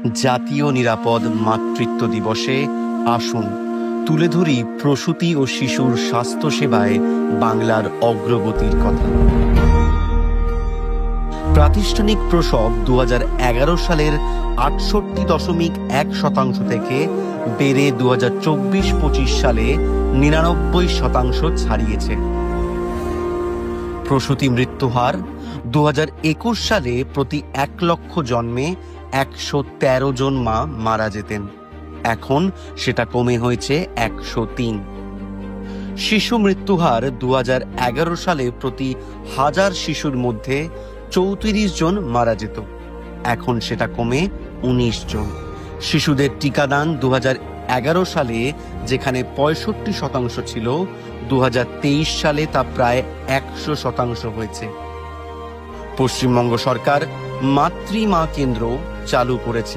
জাতীয় নিরাপদ মাতৃত্ব দিবসে আসুন তুলে ধরি প্রসূতি ও শিশুর স্বাস্থ্যসেবায় বাংলার অগ্রগতির কথা। প্রাতিষ্ঠানিক প্রসব 2011 সালের 68.1% থেকে বেড়ে 2024-25 সালে 99% ছাড়িয়েছে। প্রসূতি মৃত্যুহার 2021 সালে প্রতি 1 লক্ষ জন্মে 113 জন মা মারা যেতেন, এখন সেটা কমে হয়েছে 103। শিশু মৃত্যুহার 2011 সালে প্রতি 1000 শিশুর মধ্যে 34 জন মারা যেত, এখন সেটা কমে 19 জন। শিশুদের টিকাদান 2011 সালে যেখানে 65% ছিল, 2023 সালে তা প্রায় 100% হয়েছে। পশ্চিমবঙ্গ সরকার মাতৃমা কেন্দ্র চালু করেছে।